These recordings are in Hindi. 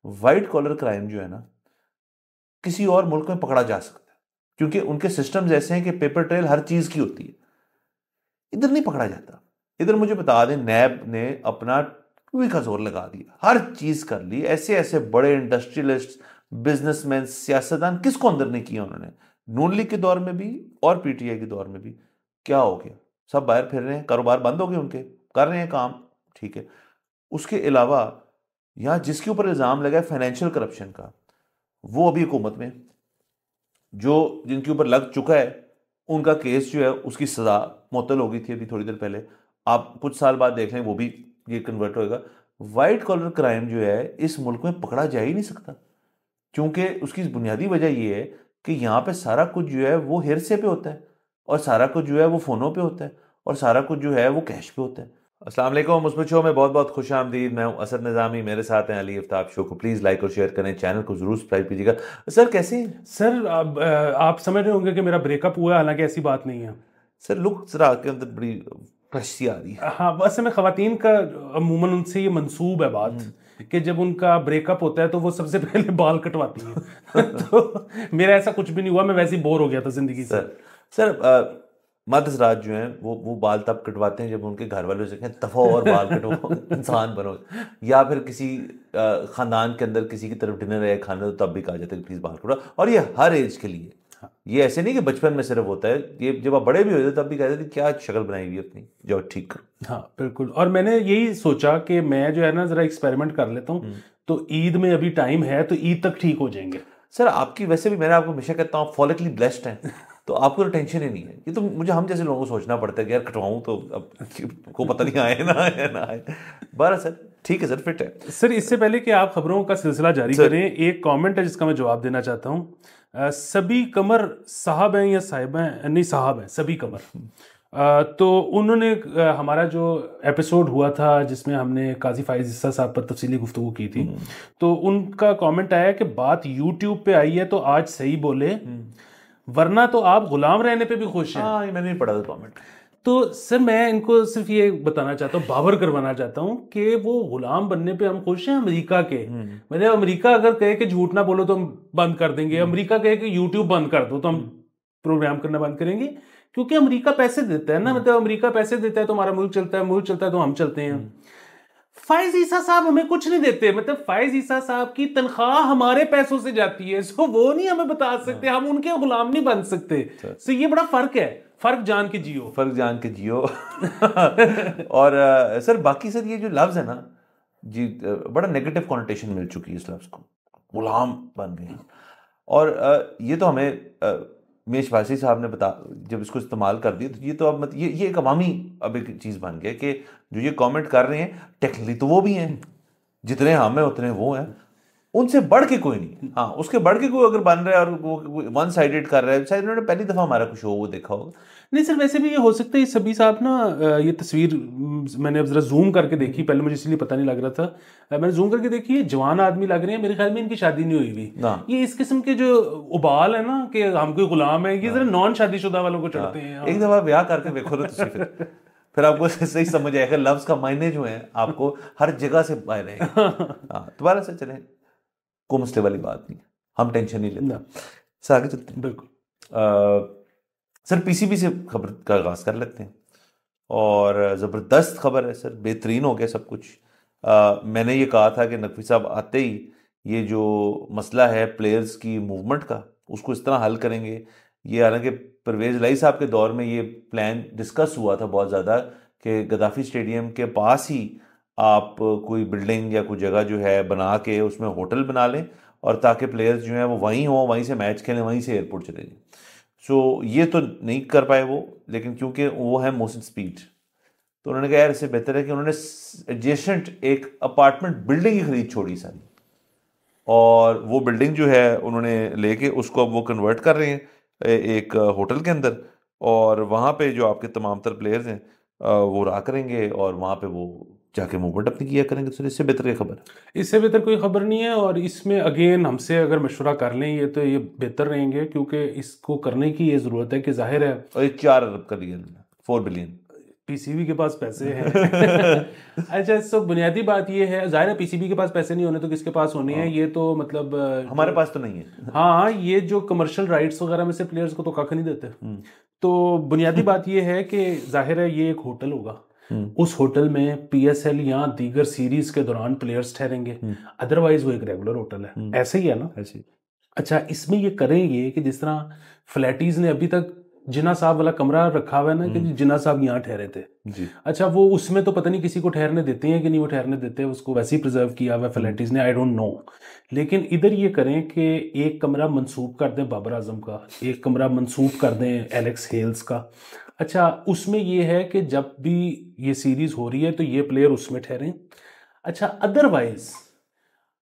वाइट कॉलर क्राइम जो है ना, किसी और मुल्क में पकड़ा जा सकता है, क्योंकि उनके सिस्टम्स ऐसे हैं कि पेपर ट्रेल हर चीज की होती है। इधर नहीं पकड़ा जाता। इधर मुझे बता दें, नैब ने अपना पूरी का जोर लगा दिया, हर चीज कर ली। ऐसे ऐसे बड़े इंडस्ट्रियलिस्ट, बिजनेसमैन, सियासतदान, किसको अंदर नहीं किया उन्होंने। नून लीग के दौर में भी और पीटीआई के दौर में भी। क्या हो गया? सब बाहर फिर रहे हैं, कारोबार बंद हो गए उनके, कर रहे हैं काम, ठीक है। उसके अलावा यहां जिसके ऊपर इल्जाम लगा है फाइनेंशियल करप्शन का, वो अभी हुकूमत में, जो जिनके ऊपर लग चुका है उनका केस जो है उसकी सजा मुअत्तल हो गई थी अभी थोड़ी देर पहले। आप कुछ साल बाद देख लें वो भी ये कन्वर्ट होएगा। वाइट कॉलर क्राइम जो है इस मुल्क में पकड़ा जा ही नहीं सकता, क्योंकि उसकी बुनियादी वजह ये है कि यहाँ पे सारा कुछ जो है वो हेरसे पे होता है, और सारा कुछ जो है वो फ़ोनों पे होता है, और सारा कुछ जो है वो कैश पे होता है। अस्सलाम वालेकुम, मुस्बत शो में बहुत बहुत खुश आमदीद। मैं हूं असद निज़ामी, मेरे साथ हैं अली आफ्ताब। शो को प्लीज़ लाइक और शेयर करें, चैनल को ज़रूर सब्सक्राइब कीजिएगा। सर कैसे हैं? सर आप समझ रहे होंगे कि मेरा ब्रेकअप हुआ है, हालांकि ऐसी बात नहीं है। सर लुक जरा आपके अंदर बड़ी फ्रेश सी आ रही है। हाँ, बस में ख़वातीन का अमूमन उनसे ये मंसूब है बात कि जब उनका ब्रेकअप होता है तो वो सबसे पहले बाल कटवाती हैं। तो मेरा ऐसा कुछ भी नहीं हुआ, मैं वैसे ही बोर हो गया था ज़िंदगी से। सर सर मर्द हज़रात जो हैं वो बाल तब कटवाते हैं जब उनके घर वालों से कहें दफ़ा और बाल कटवाओ, इंसान बनो। या फिर किसी ख़ानदान के अंदर किसी की तरफ डिनर है खाने, तो तब भी कहा जाता है कि प्लीज़ बाल कटवाओ। और ये हर एज के लिए, ये ऐसे नहीं कि बचपन में सिर्फ होता है, ये जब आप बड़े भी होते तब भी कहते थे क्या शक्ल बनाई हुई है अपनी, जो ठीक करो। हाँ बिल्कुल, और मैंने यही सोचा कि मैं जो है ना ज़रा एक्सपेरिमेंट कर लेता हूँ। तो ईद में अभी टाइम है, तो ईद तक ठीक हो जाएंगे। सर आपकी वैसे भी, मैंने आपको हमेशा कहता हूँ, फॉलिकली ब्लेस्ड हैं, तो आपको तो टेंशन ही नहीं है। ये तो मुझे हम जैसे लोगों को सोचना पड़ता है कि यार कटवाऊँ तो अब को पता नहीं आए ना आए ना आए। बारह सर ठीक है, सर फिट है। सर इससे पहले कि आप खबरों का सिलसिला जारी सर करें, एक कमेंट है जिसका मैं जवाब देना चाहता हूँ। सभी कमर साहब हैं या साहिब हैं? नहीं, साहब हैं, सभी कमर। तो उन्होंने हमारा जो एपिसोड हुआ था जिसमें हमने काजी फाइज इस्सा साहब पर तफसीली गुफ्तगू की थी, तो उनका कमेंट आया कि बात यूट्यूब पे आई है तो आज सही बोले, वरना तो आप गुलाम रहने पे भी खुश हैं। हाँ, ये मैंने भी पढ़ा था कमेंट। तो सर मैं इनको सिर्फ ये बताना चाहता हूँ, बावर करवाना चाहता हूँ कि वो गुलाम बनने पे हम खुश हैं अमेरिका के। मतलब अमेरिका अगर कहे कि झूठ ना बोलो तो हम बंद कर देंगे, अमेरिका कहे कि यूट्यूब बंद कर दो तो हम प्रोग्राम करना बंद करेंगे, क्योंकि अमेरिका पैसे देता है ना। मतलब अमेरिका पैसे देता है तो हमारा मुल्क चलता है, मुल्क चलता है तो हम चलते हैं। फाइज ईसा साहब हमें कुछ नहीं देते, मतलब फाइज ईसा साहब की तनख्वाह हमारे पैसों से जाती है, सो वो नहीं हमें बता सकते, हम उनके गुलाम नहीं बन सकते। सो ये बड़ा फर्क है, फर्क जान के जियो, फर्क जान के जियो। और सर बाकी सर ये जो लफ्ज़ है ना जी, बड़ा नेगेटिव कॉनोटेशन मिल चुकी है इस लफ्ज़ को, गुलाम बन गए। और ये तो हमें मेश वासी साहब ने बता, जब इसको इस्तेमाल कर दिया, तो ये तो अब मत ये एक अवामी अब एक चीज़ बन गया कि जो ये कमेंट कर रहे हैं टेक्निकली तो वो भी हैं, जितने हम हैं उतने वो हैं, उनसे बढ़ के कोई नहीं। हाँ, उसके बढ़ के कोई अगर बन रहा है और वो वन साइडेड कर रहा है, शायद उन्होंने पहली दफ़ा हमारा कुछ शो वो देखा होगा। नहीं सर, वैसे भी ये हो सकता है सभी साहब ना, ये तस्वीर मैंने अब जरा जूम करके देखी, पहले मुझे इसलिए पता नहीं लग रहा था, मैंने जूम करके देखी, ये जवान आदमी लग रहे हैं, मेरे ख्याल में इनकी शादी नहीं हुई हुई। ना ये इस किस्म के जो उबाल है ना कि हम कोई गुलाम है, ये जरा नॉन शादीशुदा वालों को चढ़ते हैं। एक दफ़ा ब्याह करके देखो ना तुसी, फिर आपको सही समझ आएगा लफ्ज़ का मायने जो है आपको हर जगह से आए रहेंगे। हाँ, दोबारा से चलें, को मसले वाली बात नहीं, हम टेंशन नहीं लेते। सर आगे चलते हैं। बिल्कुल सर पीसीबी से खबर का आगाज़ कर लेते हैं, और ज़बरदस्त खबर है सर, बेहतरीन हो गया सब कुछ। मैंने ये कहा था कि नकवी साहब आते ही ये जो मसला है प्लेयर्स की मूवमेंट का, उसको इस तरह हल करेंगे। ये हालांकि परवेज़ इलाही साहब के दौर में ये प्लान डिस्कस हुआ था बहुत ज़्यादा कि गद्दाफी स्टेडियम के पास ही आप कोई बिल्डिंग या कोई जगह जो है बना के उसमें होटल बना लें, और ताकि प्लेयर्स जो हैं वो वहीं हों, वहीं से मैच खेलें, वहीं से एयरपोर्ट चले जाएं। सो ये तो नहीं कर पाए वो, लेकिन क्योंकि वो है मोहसिन स्पीड, तो उन्होंने कहा यार इससे बेहतर है कि उन्होंने एडजेसेंट एक अपार्टमेंट बिल्डिंग ही खरीद छोड़ी सारी, और वो बिल्डिंग जो है उन्होंने लेके उसको अब वो कन्वर्ट कर रहे हैं एक होटल के अंदर, और वहाँ पे जो आपके तमाम तर प्लेयर्स हैं वो रहा करेंगे, और वहाँ पे वो जाके मूवमेंट अपनी किया करेंगे। तो इससे बेहतर क्या खबर है? इससे बेहतर कोई खबर नहीं है, और इसमें अगेन हमसे अगर मशवरा कर लें ये तो ये बेहतर रहेंगे, क्योंकि इसको करने की ये ज़रूरत है कि जाहिर है। और ये 4 अरब का लिया, 4 बिलियन। पीसीबी के पास पैसे हैं। अच्छा, सो बुनियादी बात ये है, जाहिर है पीसीबी के पास पैसे नहीं होने तो किसके पास होने हैं, ये तो मतलब हमारे पास तो नहीं है। हाँ, ये जो कमर्शियल राइट्स वगैरह में से प्लेयर्स को तो कख नहीं देते। तो बुनियादी बात ये है कि जाहिर है ये एक होटल होगा, उस होटल में पीएसएल या दीगर सीरीज के दौरान प्लेयर्स ठहरेंगे, अदरवाइज वो एक रेगुलर होटल है। ऐसे ही है ना? ऐसे। अच्छा, इसमें ये करेंगे कि जिस तरह फ्लैटीज ने अभी तक जिन्ना साहब वाला कमरा रखा हुआ है ना, कि जिन्ना साहब यहाँ ठहरे थे जी। अच्छा, वो उसमें तो पता नहीं किसी को ठहरने देते हैं कि नहीं वो ठहरने देते हैं, उसको वैसे ही प्रिजर्व किया हुआ फ्लैटीज ने, आई डोंट नो। लेकिन इधर ये करें कि एक कमरा मंसूब कर दें बाबर आजम का, एक कमरा मंसूब कर दें एलेक्स हेल्स का। अच्छा, उसमें ये है कि जब भी ये सीरीज हो रही है तो ये प्लेयर उसमें ठहरें। अच्छा, अदरवाइज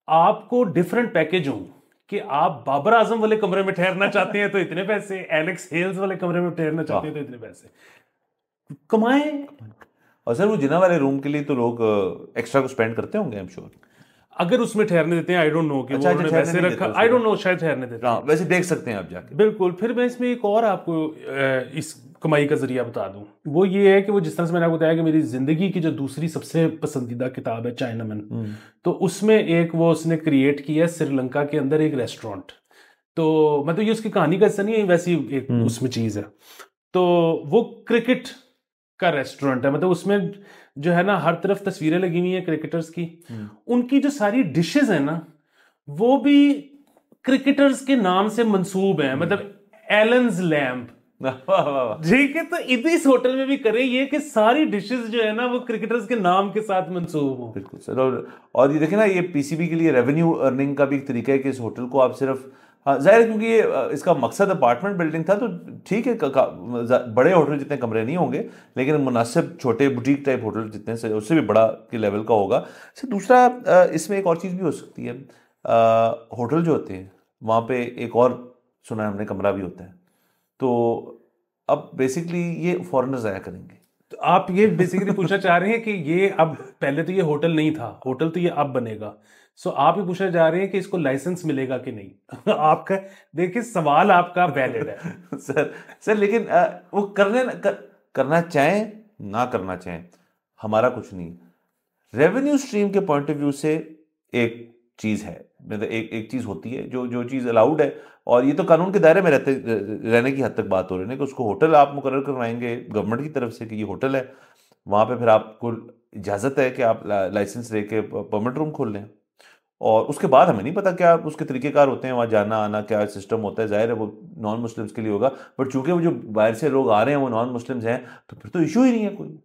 आपको डिफरेंट पैकेज हों कि आप बाबर आजम वाले कमरे में ठहरना चाहते हैं तो इतने पैसे, एलेक्स हेल्स वाले कमरे में ठहरना चाहते हैं तो इतने पैसे, कमाएं। और सर वो जिना वाले रूम के लिए तो लोग एक्स्ट्रा को स्पेंड करते होंगे, आई एम श्योर। अगर उसमें ठहरने देते हैं, आई डोंट नो कि अच्छा, वो उन्होंने वैसे रखा, आई डोंट नो, शायद ठहरने देते हैं। वैसे देख सकते हैं आप जाके। बिल्कुल। फिर मैं इसमें एक और आपको इस कमाई का जरिया बता दूं, वो ये है कि वो जिस तरह से मैंने आपको बताया कि मेरी जिंदगी की जो दूसरी सबसे पसंदीदा किताब है चाइनामैन, तो उसमें एक वो उसने क्रिएट किया है श्रीलंका के अंदर एक रेस्टोरेंट। तो मतलब ये उसकी कहानी का हिस्सा नहीं है, वैसी एक उसमें चीज है। तो वो क्रिकेट का रेस्टोरेंट है, मतलब उसमें जो है ना हर तरफ तस्वीरें लगी हुई हैं क्रिकेटर्स की, उनकी जो सारी डिशेस है ना वो भी क्रिकेटर्स के नाम से मंसूब हैं, मतलब एलन्स लैम्प। ठीक है, तो इस होटल में भी करें ये कि सारी डिशेस जो है ना वो क्रिकेटर्स के नाम के साथ मंसूब हो। बिल्कुल सर। और ये देखें ना, ये पीसीबी के लिए रेवेन्यू अर्निंग का भी एक तरीका है कि इस होटल को आप सिर्फ, हाँ जाहिर है क्योंकि ये इसका मकसद अपार्टमेंट बिल्डिंग था तो ठीक है, बड़े होटल जितने कमरे नहीं होंगे लेकिन मुनासिब छोटे बुटीक टाइप होटल जितने से उससे भी बड़ा के लेवल का होगा। सर दूसरा इसमें एक और चीज़ भी हो सकती है, होटल जो होते हैं वहाँ पे एक और सुना है हमने कमरा भी होता है, तो अब बेसिकली ये फॉरेनर्स आया करेंगे। तो आप ये बेसिकली पूछना चाह रहे हैं कि ये अब, पहले तो ये होटल नहीं था, होटल तो ये अब बनेगा, सो आप ये पूछना चाह रहे हैं कि इसको लाइसेंस मिलेगा कि नहीं? आपका देखिए सवाल आपका वैलिड है। सर लेकिन वो करना चाहें ना करना चाहें हमारा कुछ नहीं। रेवेन्यू स्ट्रीम के पॉइंट ऑफ व्यू से एक चीज़ है, मतलब एक चीज़ होती है जो चीज़ अलाउड है, और ये तो कानून के दायरे में रहने की हद तक बात हो रही है कि उसको होटल आप मुकर्रर करवाएंगे गवर्नमेंट की तरफ से कि ये होटल है, वहाँ पे फिर आपको इजाज़त है कि आप लाइसेंस लेके परमिट रूम खोल लें, और उसके बाद हमें नहीं पता क्या उसके तरीक़ेकार होते हैं वहाँ जाना आना, क्या सिस्टम होता है। जाहिर है वो नॉन मुस्लिम्स के लिए होगा, बट चूंकि वो जो बाहर से लोग आ रहे हैं वो नॉन मुस्लिम्स हैं तो फिर तो इशू ही नहीं है कोई।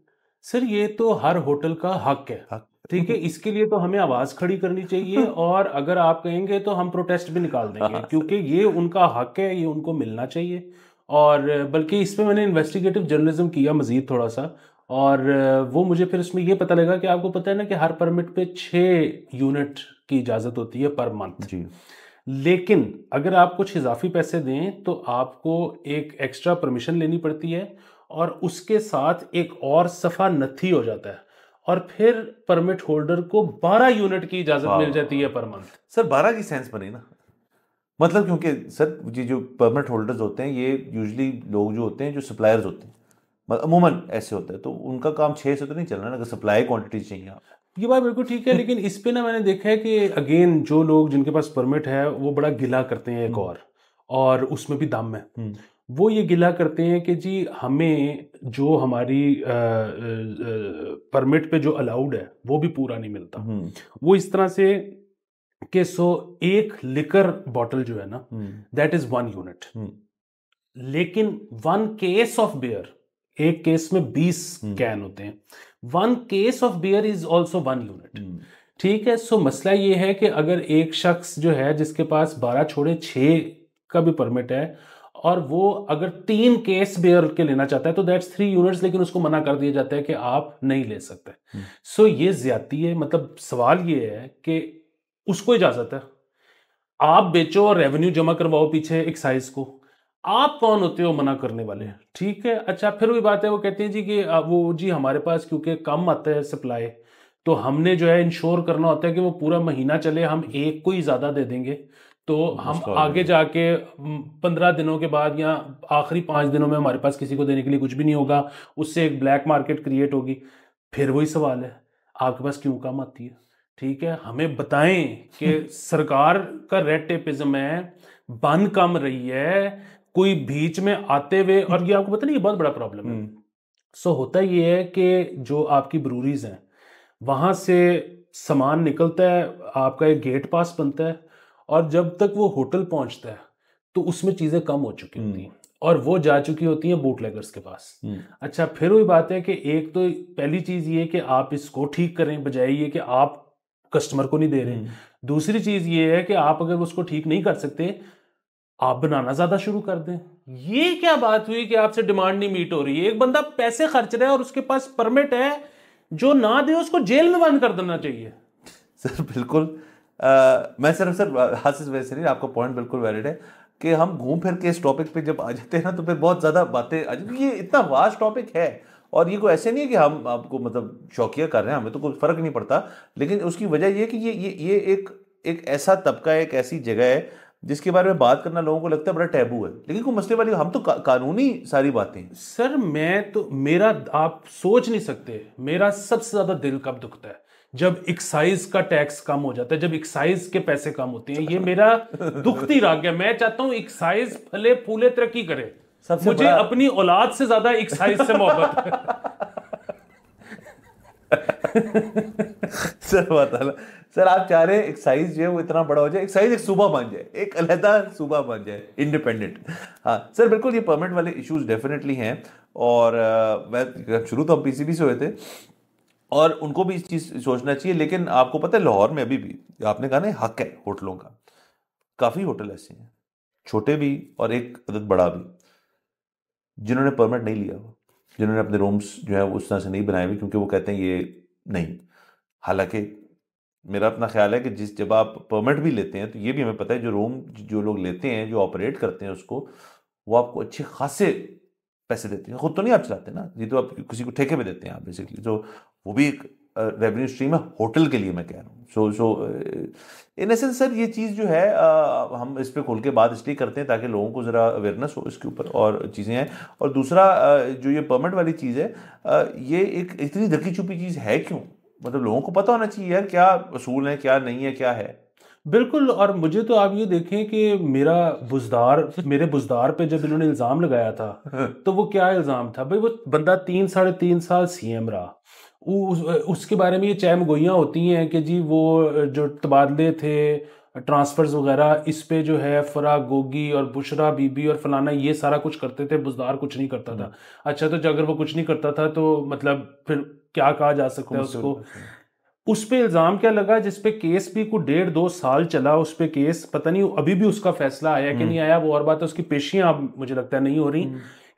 सर ये तो हर होटल का हक है, ठीक है, इसके लिए तो हमें आवाज खड़ी करनी चाहिए, और अगर आप कहेंगे तो हम प्रोटेस्ट भी निकाल देंगे, क्योंकि ये उनका हक है, ये उनको मिलना चाहिए। और बल्कि इस पे मैंने इन्वेस्टिगेटिव जर्नलिज्म किया मजीद थोड़ा सा, और वो मुझे फिर उसमें ये पता लगा कि आपको पता है ना कि हर परमिट पे 6 यूनिट की इजाजत होती है पर मंथ जी। लेकिन अगर आप कुछ इजाफी पैसे दें तो आपको एक एक्स्ट्रा परमिशन लेनी पड़ती है, और उसके साथ एक और सफ़ा नथी हो जाता है, और फिर परमिट होल्डर को 12 यूनिट की इजाजत मिल जाती है पर मंथ। सर 12 की सेंस बनी ना, मतलब क्योंकि सर ये जो परमिट होल्डर्स होते हैं ये यूजुअली लोग जो होते हैं जो सप्लायर्स होते हैं, अमूमन ऐसे होता है, तो उनका काम 6 से तो नहीं चलना ना, अगर सप्लाई क्वांटिटी चाहिए आप। ये बात बिल्कुल ठीक है, लेकिन इस पे ना मैंने देखा है कि अगेन जो लोग जिनके पास परमिट है वो बड़ा गिला करते हैं एक और उसमें भी दम है। वो ये गिला करते हैं कि जी हमें जो हमारी परमिट पे जो अलाउड है वो भी पूरा नहीं मिलता। वो इस तरह से कि एक लिकर बॉटल जो है ना दैट इज 1 यूनिट, लेकिन 1 केस ऑफ बियर, एक केस में 20 कैन होते हैं, 1 case of beer is also 1 unit. ठीक है, सो मसला ये है कि अगर एक शख्स जो है जिसके पास 12 छोड़े 6 का भी परमिट है और वो अगर 3 केस बियर के लेना चाहता है तो दैट्स 3 यूनिट्स, लेकिन उसको मना कर दिया जाता है कि आप नहीं ले सकते। सो ये ज्यादती है। मतलब सवाल ये है कि उसको इजाजत है, आप बेचो और रेवेन्यू जमा करवाओ पीछे एक्साइज को, आप कौन होते हो मना करने वाले? ठीक है। अच्छा, फिर वही बात है, वो कहते हैं जी कि वो जी हमारे पास क्योंकि कम आता है सप्लाई, तो हमने जो है इंश्योर करना होता है कि वो पूरा महीना चले, हम एक को ही ज्यादा दे देंगे तो हम आगे जाके 15 दिनों के बाद या आखिरी 5 दिनों में हमारे पास किसी को देने के लिए कुछ भी नहीं होगा, उससे एक ब्लैक मार्केट क्रिएट होगी। फिर वही सवाल है, आपके पास क्यों काम आती है? ठीक है, हमें बताएं कि सरकार का रेड टेपिज्म है, बन कम रही है, कोई बीच में आते हुए, और ये आपको पता नहीं ये बहुत बड़ा प्रॉब्लम है। सो होता ये है कि जो आपकी ब्रूरीज हैं वहां से सामान निकलता है, आपका एक गेट पास बनता है, और जब तक वो होटल पहुंचता है तो उसमें चीजें कम हो चुकी होती हैं और वो जा चुकी होती हैं बूटलेगर्स के पास। अच्छा, फिर वही बात है कि एक तो पहली चीज ये कि आप इसको ठीक करें, बजाय ये कि आप कस्टमर को नहीं दे रहे। दूसरी चीज ये है कि आप अगर उसको ठीक नहीं कर सकते, आप बनाना ज्यादा शुरू कर दें। ये क्या बात हुई कि आपसे डिमांड नहीं मीट हो रही है? एक बंदा पैसे खर्च रहा है और उसके पास परमिट है, जो ना दे उसको जेल में बंद कर देना चाहिए। सर बिल्कुल, मैं सिर्फ सर हासिस वैसे नहीं, आपका पॉइंट बिल्कुल वैलिड है कि हम घूम फिर के इस टॉपिक पे जब आ जाते हैं ना तो फिर बहुत ज़्यादा बातें आ जाती। ये इतना वास्ट टॉपिक है और ये कोई ऐसे नहीं है कि हम आपको मतलब शौकिया कर रहे हैं, हमें तो कोई फ़र्क नहीं पड़ता। लेकिन उसकी वजह ये कि ये एक ऐसा तबका है, एक ऐसी जगह है जिसके बारे में बात करना लोगों को लगता है बड़ा टैबू है। लेकिन कोई मसले वाली हम तो कानूनी सारी बातें। सर मैं तो, मेरा आप सोच नहीं सकते, मेरा सबसे ज्यादा दिल कब दुखता है जब एक्साइज का टैक्स कम हो जाता है, जब एक्साइज के पैसे कम होते हैं। ये मेरा दुखती राग है। मैं चाहता हूं एक्साइज फले फूले तरक्की करे। मुझे अपनी औलाद से ज्यादा एक्साइज से मोहब्बत है। सर आप चाह रहे हैं एक्साइज जो है वो इतना बड़ा हो जाए, एक्साइज एक सूबा बन जाए, एक अलहदा सूबा बन जाए, इंडिपेंडेंट। हाँ सर बिल्कुल, ये परमिट वाले इश्यूज डेफिनेटली हैं। और मैं शुरू तो हम पीसीबी से हुए थे और उनको भी इस चीज़ सोचना चाहिए। लेकिन आपको पता है लाहौर में अभी भी आपने कहा ना हक है होटलों का, काफ़ी होटल ऐसे हैं छोटे भी और एक अदद बड़ा भी जिन्होंने परमिट नहीं लिया हुआ, जिन्होंने अपने रूम्स जो है उस तरह से नहीं बनाए हुए क्योंकि वो कहते हैं ये नहीं। हालांकि मेरा अपना ख्याल है कि जब आप परमिट भी लेते हैं तो ये भी हमें पता है जो रूम जो लोग लेते हैं, जो ऑपरेट करते हैं उसको, वो आपको अच्छे खासे पैसे देते हैं। खुद तो नहीं आप चलाते ना, ये तो आप किसी को ठेके पे देते हैं आप बेसिकली। तो वो भी एक रेवेन्यू स्ट्रीम है होटल के लिए, मैं कह रहा हूँ। इन एसेंस सर ये चीज़ जो है हम इस पे खोल के बात इसलिए करते हैं ताकि लोगों को ज़रा अवेयरनेस हो इसके ऊपर और चीज़ें हैं। और दूसरा जो ये परमिट वाली चीज़ है, ये एक इतनी दकी छुपी चीज़ है क्यों? मतलब लोगों को पता होना चाहिए यार क्या असूल है, क्या नहीं है, क्या है। बिल्कुल। और मुझे तो आप ये देखें कि मेरे बुजदार पे जब इन्होंने इल्जाम लगाया था तो वो क्या इल्जाम था भाई? वो बंदा 3 साढ़े 3 साल सीएम रहा। उसके बारे में ये चहमगोइयाँ होती हैं कि जी वो जो तबादले थे, ट्रांसफर्स वगैरह, इस पे जो है फराह गोगी और बुशरा बीबी और फलाना ये सारा कुछ करते थे, बुजदार कुछ नहीं करता था। अच्छा, तो अगर वो कुछ नहीं करता था तो मतलब फिर क्या कहा जा सकता है उसको? उस पे इल्जाम क्या लगा जिस पे केस भी कुछ 1.5-2 साल चला। उस पे केस पता नहीं अभी भी उसका फैसला आया कि नहीं आया, वो और बात है। उसकी पेशियां अब मुझे लगता है नहीं हो रही।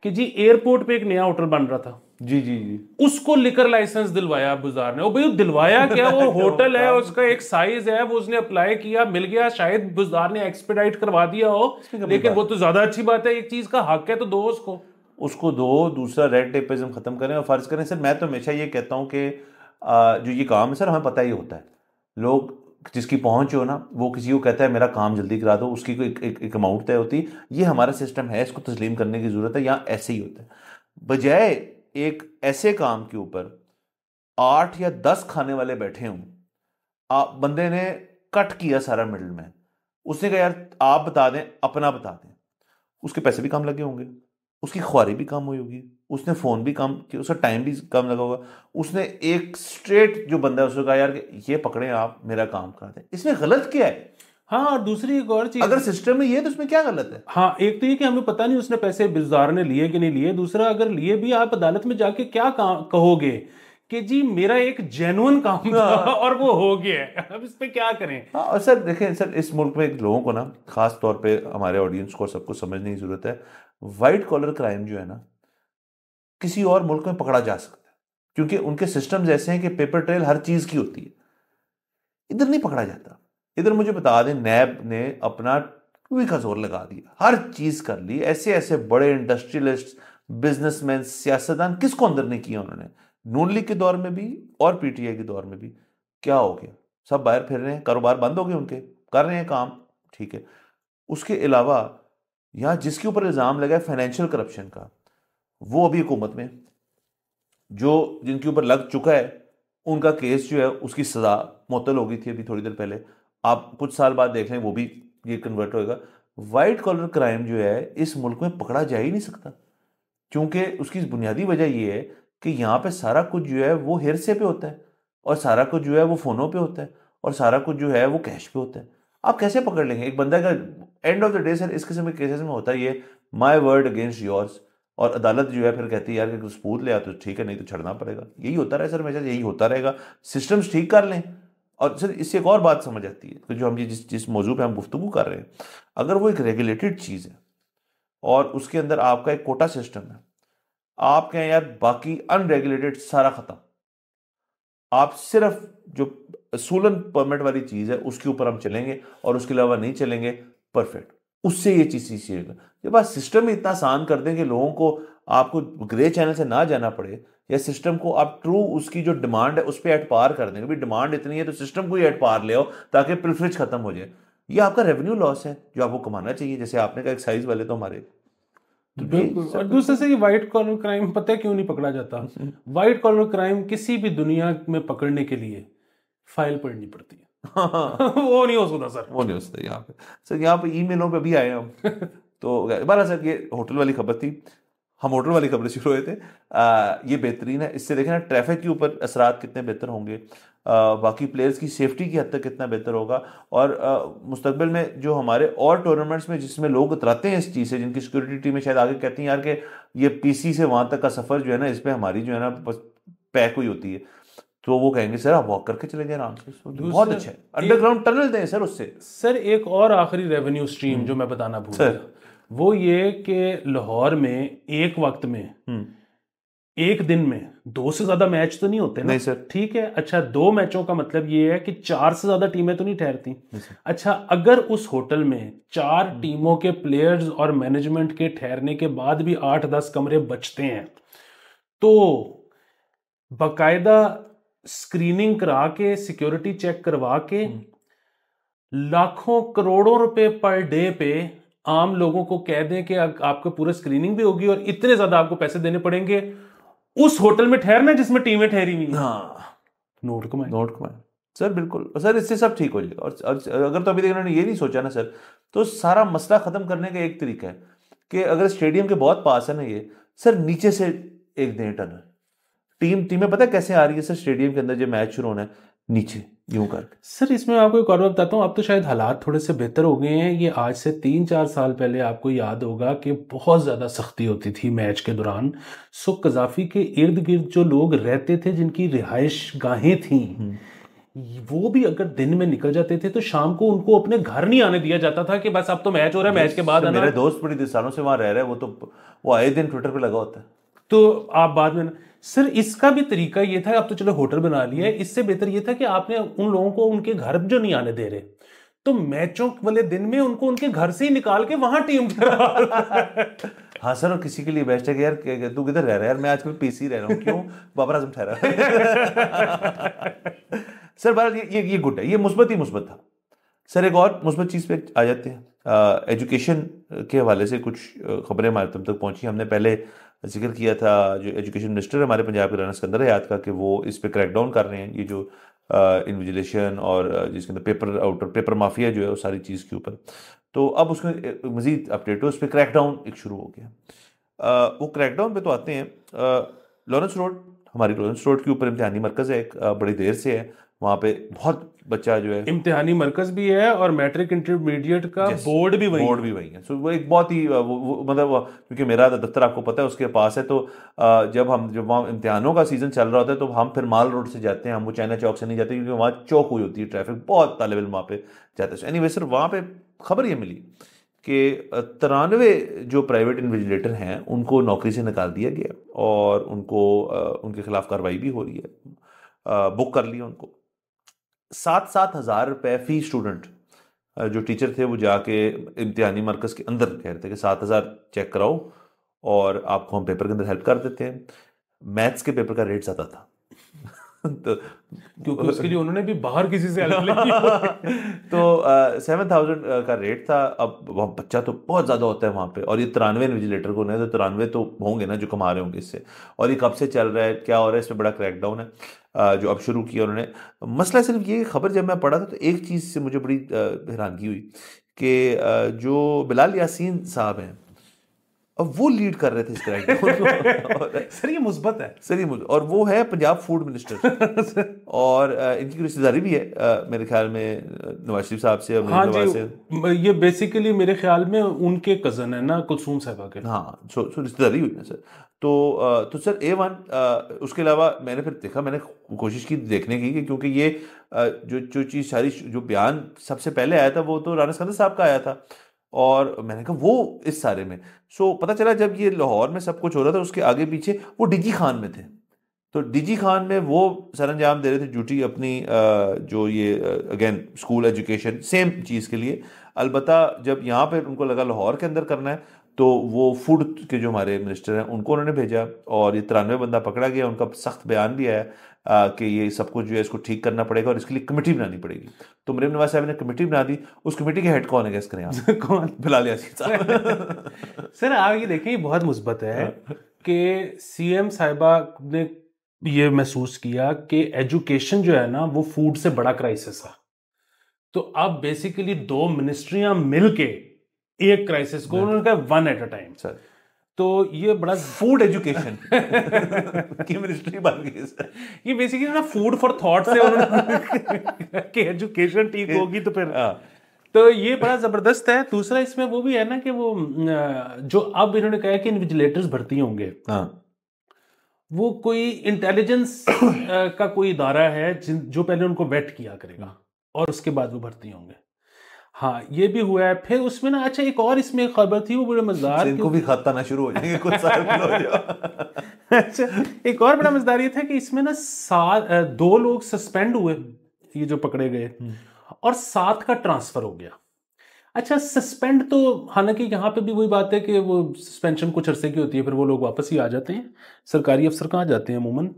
कि जी एयरपोर्ट पे एक नया होटल बन रहा था, जी जी जी, उसको लिकर लाइसेंस दिलवाया बुज़दार ने। वो भाई दिलवाया क्या, वो होटल है, उसका एक साइज है, वो उसने अप्लाई किया, मिल गया। शायद बुज़दार ने एक्सपेडाइट करवा दिया हो, लेकिन वो तो ज्यादा अच्छी बात है। एक चीज का हक है तो दो उसको दो। दूसरा रेड टेपिज्म खत्म करें और फर्ज करें। सर मैं तो हमेशा ये कहता हूँ कि जो ये काम है सर हमें पता ही होता है। लोग जिसकी पहुंच हो ना वो किसी को कहता है मेरा काम जल्दी करा दो, उसकी कोई एक अमाउंट तय होती है। ये हमारा सिस्टम है, इसको तस्लीम करने की जरूरत है। यहाँ ऐसे ही होता है, बजाय एक ऐसे काम के ऊपर 8 या 10 खाने वाले बैठे हों। आप बंदे ने कट किया सारा मिडल मैन, उसने कहा यार आप बता दें, अपना बता दें। उसके पैसे भी कम लगे होंगे, उसकी ख्वारी भी कम हुई होगी, उसने फ़ोन भी कम किया, उसका टाइम भी कम लगा होगा। उसने एक स्ट्रेट जो बंदा है उसको कहा यार ये पकड़े आप मेरा काम करा दें। इसमें गलत क्या है? हाँ, और दूसरी एक और चीज, अगर सिस्टम में ये है तो उसमें क्या गलत है? हाँ, एक तो ये कि हमें पता नहीं उसने पैसे बुज़दार ने लिए कि नहीं लिए। दूसरा, अगर लिए भी, आप अदालत में जाके क्या कहोगे कि जी मेरा एक जेन्युइन काम था और वो हो गया है, अब इस पे क्या करें? हाँ, और सर देखें सर, इस मुल्क में लोगों को ना, खास तौर पे हमारे ऑडियंस को सबको समझने की जरूरत है, वाइट कॉलर क्राइम जो है ना किसी और मुल्क में पकड़ा जा सकता है क्योंकि उनके सिस्टम्स ऐसे हैं कि पेपर ट्रेल हर चीज की होती है। इधर नहीं पकड़ा जाता। इधर मुझे बता दें, नैब ने अपना पूरी का जोर लगा दिया, हर चीज कर ली। ऐसे ऐसे बड़े इंडस्ट्रियलिस्ट, बिजनेसमैन, सियासतदान किसको अंदर नहीं किया उन्होंने। नून लीग के दौर में भी और पीटीआई के दौर में भी क्या हो गया? सब बाहर फिर रहे हैं, कारोबार बंद हो गए उनके, कर रहे हैं काम, ठीक है। उसके अलावा यहाँ जिसके ऊपर इल्ज़ाम लगा है फाइनेंशियल करप्शन का, वो अभी हुकूमत में, जो जिनके ऊपर लग चुका है उनका केस जो है उसकी सज़ा मुअत्तल हो गई थी अभी थोड़ी देर पहले, आप कुछ साल बाद देख लें वो भी ये कन्वर्ट होएगा। वाइट कॉलर क्राइम जो है इस मुल्क में पकड़ा जा ही नहीं सकता, क्योंकि उसकी बुनियादी वजह ये है कि यहाँ पे सारा कुछ जो है वो हेरसे पे होता है, और सारा कुछ जो है वो फ़ोनों पे होता है, और सारा कुछ जो है वो कैश पे होता है। आप कैसे पकड़ लेंगे एक बंदा का? End of the day sir इस किस्म के केसेस में होता है ये माई वर्ड अगेंस्ट योर्स, और अदालत जो है फिर कहती है यार कि कुछ सबूत ले आ तो ठीक है, नहीं तो छड़ना पड़ेगा। यही होता रहे सर, हमेशा यही होता रहेगा। सिस्टम्स ठीक कर लें। और सर इससे एक और बात समझ आती है कि जो हम ये जिस मौजू पे हम गुफ्तगू कर रहे हैं, अगर वो एक रेगुलेटेड चीज़ है और उसके अंदर आपका एक कोटा सिस्टम है, आप कहें यार बाकी अनरेगुलेटेड सारा खत्म, आप सिर्फ जो असूलन परमिट वाली चीज़ है उसके ऊपर हम चलेंगे और उसके अलावा नहीं चलेंगे, परफेक्ट, उससे ये चीज़ सीखिएगा। जब आप सिस्टम इतना आसान कर दें कि लोगों को आपको ग्रे चैनल से ना जाना पड़े, या सिस्टम को आप ट्रू उसकी जो डिमांड है उस पर एट पार कर देंगे, भाई डिमांड इतनी है तो सिस्टम को ही एट पार ले आओ ताकि प्रिफरेंस खत्म हो जाए। ये आपका रेवेन्यू लॉस है जो आपको कमाना चाहिए, जैसे आपने कहा एक्साइज वाले तो हमारे बिल्कुल। और दूसरे से ये व्हाइट कॉलर क्राइम पता है क्यों नहीं पकड़ा जाता? व्हाइट कॉलर क्राइम किसी भी दुनिया में पकड़ने के लिए फाइल पढ़नी पड़ती है। वो नहीं हो सकता सर, वो नहीं हो सकता यहाँ पे। सर यहाँ पे ईमेलों पे भी आए हम तो बारह सर ये होटल वाली खबर थी, हम होटल वाली खबरें शुरू हुए थे। ये बेहतरीन है, इससे देखें ना ट्रैफिक के ऊपर असरात कितने बेहतर होंगे, बाकी प्लेयर्स की सेफ्टी की हद तक कितना बेहतर होगा, और मुस्तकबिल में जो हमारे और टूर्नामेंट्स में जिसमें लोग उतराते हैं इस चीज़ से, जिनकी सिक्योरिटी टीमें शायद आगे कहती हैं यार कि ये पीसी से वहाँ तक का सफ़र जो है ना, इस पर हमारी जो है ना बस पैक हुई होती है, तो वो कहेंगे सर आप वॉक करके चले जाए आराम से, बहुत अच्छा है। अंडरग्राउंड टनल दें सर उससे। सर एक और आखिरी रेवेन्यू स्ट्रीम जो मैं बताना भूल गया, वो ये कि लाहौर में एक वक्त में एक दिन में 2 से ज्यादा मैच तो नहीं होते ना? नहीं सर। ठीक है, अच्छा 2 मैचों का मतलब ये है कि 4 से ज्यादा टीमें तो नहीं ठहरती। अच्छा अगर उस होटल में 4 टीमों के प्लेयर्स और मैनेजमेंट के ठहरने के बाद भी 8-10 कमरे बचते हैं, तो बाकायदा स्क्रीनिंग करा के, सिक्योरिटी चेक करवा के, लाखों करोड़ों रुपए पर डे पे आम लोगों को कह दें कि आपको पूरा स्क्रीनिंग भी होगी और इतने ज्यादा आपको पैसे देने पड़ेंगे उस होटल में ठहरना जिसमें टीमें ठहरी हुई। हाँ, नोट कमाए सर, बिल्कुल सर, इससे सब ठीक हो जाएगा। और अगर तो अभी तक इन्होंने ये नहीं सोचा ना सर, तो सारा मसला खत्म करने का एक तरीका है कि अगर स्टेडियम के बहुत पास है ना ये, सर नीचे से एक दें टनल, टीमें पता है कैसे आ रही है सर स्टेडियम के अंदर जब मैच शुरू होना है, नीचे यूं करके। सर इसमें आपको एक और बात बताता हूँ, अब तो शायद हालात थोड़े से बेहतर हो गए हैं। ये आज से 3-4 साल पहले आपको याद होगा कि बहुत ज़्यादा सख्ती होती थी मैच के दौरान। सो कजाफी के इर्द गिर्द जो लोग रहते थे, जिनकी रिहाइश गाहें थी, वो भी अगर दिन में निकल जाते थे तो शाम को उनको अपने घर नहीं आने दिया जाता था कि बस अब तो मैच हो रहा है, मैच के बाद आना। मेरे दोस्त बड़ी सालों से वहां रह रहे हैं, वो आए दिन ट्विटर पे लगा होता है। तो आप बाद में सर इसका भी तरीका ये था, अब तो चलो होटल बना लिया है, इससे बेहतर ये था कि आपने उन लोगों को उनके घर जो नहीं आने दे रहे, तो मैचों वाले दिन में उनको उनके घर से ही निकाल के वहां टीम हाँ सर, और किसी के लिए बेस्ट है कि यार तू किधर रह रहा है यार, मैं आजकल पीसी रह रहा हूँ, क्यों बाबर आजम ठहरा सर बहरहाल ये गुड है, ये मुस्बत ही मुस्बत था। सर एक और मुस्बत चीज़ पे आ जाते हैं, एजुकेशन के हवाले से कुछ खबरें हमारे तुम तक पहुंची। हमने पहले जिक्र किया था जो एजुकेशन मिनिस्टर है हमारे पंजाब के राना सिकंदर हयात का, कि वो इस पे क्रैकडाउन कर रहे हैं, ये जो इन्विजिलेशन और जिसके अंदर पेपर माफिया जो है वो सारी चीज़ के ऊपर। तो अब उसमें मजीद अपडेट हो, उस पर क्रैकडाउन एक शुरू हो गया। वो क्रैकडाउन पे तो आते हैं, लॉरेंस रोड, हमारी लॉरेंस रोड के ऊपर इम्तिहानी मरकज़ है एक, बड़ी देर से है वहाँ पे, बहुत बच्चा जो है, इम्तिहानी मरकज भी है और मैट्रिक इंटरमीडिएट का बोर्ड भी वही है। सो वो एक बहुत ही मतलब, क्योंकि मेरा दफ्तर आपको पता है उसके पास है, तो जब वहाँ इम्तिहानों का सीजन चल रहा होता है तो हम फिर माल रोड से जाते हैं, हम वो चाइना चौक से नहीं जाते क्योंकि वहाँ चौक हुई होती है, ट्रैफिक बहुत, तालिब इल्म वहाँ पे जाते हैं। एनीवे सर, वहाँ पे खबर ये मिली कि 93 जो प्राइवेट इन्विजिलेटर हैं उनको नौकरी से निकाल दिया गया और उनको उनके खिलाफ कार्रवाई भी हो रही है, बुक कर लिया उनको। 7-7 हज़ार रुपये फी स्टूडेंट, जो टीचर थे वो जाके इम्तिहानी मरकज़ के अंदर कह रहे थे कि 7,000 चेक कराओ और आपको हम पेपर के अंदर हेल्प कर देते हैं। मैथ्स के पेपर का रेट ज़्यादा था तो क्योंकि उसके लिए उन्होंने भी बाहर किसी से हेल्प ली। तो 7,000 का रेट था। अब वहाँ बच्चा तो बहुत ज़्यादा होता है वहाँ पे, और ये 93 इन्विजिलेटर को नहीं, तो 93 तो होंगे ना जो कमा रहे होंगे इससे। और ये कब से चल रहा है, क्या हो रहा है, इस पर बड़ा क्रैकडाउन है जो अब शुरू किया उन्होंने। मसला सिर्फ ये, खबर जब मैं पढ़ा था तो एक चीज़ से मुझे बड़ी हैरानगी हुई कि जो बिलाल यासीन साहब हैं, अब वो लीड कर रहे थे इस क्रैकडाउन को। सर ये मुस्बत है। सर ये और वो है पंजाब फूड मिनिस्टर, और इनकी रिश्तेदारी भी है मेरे ख्याल में नवाज शरीफ साहब से और हाँ नवाज जी, से। ये बेसिकली मेरे ख्याल में उनके कजन है ना, कुलसूम साहबा के। हाँ, सो रिश्तेदारी हुई ना सर। तो सर A1, उसके अलावा मैंने फिर देखा, मैंने कोशिश की देखने की कि क्योंकि ये जो चीज़ सारी जो बयान सबसे पहले आया था वो तो राना सिकंदर साहब का आया था, और मैंने कहा वो इस सारे में। सो पता चला जब ये लाहौर में सब कुछ हो रहा था उसके आगे पीछे वो डीजी खान में थे। तो डीजी खान में वो सरंजाम दे रहे थे ड्यूटी अपनी, जो ये अगेन स्कूल एजुकेशन सेम चीज़ के लिए। अलबत्ता जब यहाँ पे उनको लगा लाहौर के अंदर करना है तो वो फूड के जो हमारे मिनिस्टर हैं उनको उन्होंने भेजा, और ये 93 बंदा पकड़ा गया। उनका सख्त बयान भी आया कि ये सब कुछ जो है इसको ठीक करना पड़ेगा और इसके लिए कमेटी बनानी पड़ेगी। तो मरीम नवाज साहब ने कमेटी बना दी। उस कमेटी के हेड कौन है, गेस करें आप? कौन? बिलाल यासीन साहब। सर आप ये देखें, ये बहुत मुस्बत है कि सीएम साहिबा ने ये महसूस किया कि एजुकेशन जो है ना वो फूड से बड़ा क्राइसिस है। तो अब बेसिकली दो मिनिस्ट्रियां मिलके एक क्राइसिस को उन्होंने कहा one at a time. Sir तो ये बड़ा फूड एजुकेशन की मिनिस्ट्री बन गई सर। ये बेसिकली ना फूड फॉर थॉट से उन्होंने कि एजुकेशन ठीक होगी तो फिर तो ये बड़ा जबरदस्त है। दूसरा इसमें वो भी है ना कि वो जो अब इन्होंने कहा कि इन्विजिलेटर्स भर्ती होंगे, वो कोई इंटेलिजेंस का कोई इदारा है जो पहले उनको वेट किया करेगा और उसके बाद वो भर्ती होंगे। हाँ ये भी हुआ है। फिर उसमें ना, अच्छा एक और इसमें खबर थी वो बड़े मजेदार, इनको भी खाता ना शुरू हो जाएंगे कुछ साल हो जाए। अच्छा एक और बड़ा मजेदार ये था कि इसमें ना 2 लोग सस्पेंड हुए, ये जो पकड़े गए, और 7 का ट्रांसफर हो गया। अच्छा सस्पेंड तो हालांकि यहाँ पे भी वही बात है कि वो सस्पेंशन कुछ अरसे की होती है, फिर वो लोग वापस ही आ जाते हैं। सरकारी अफसर कहाँ जाते हैं अमूमन।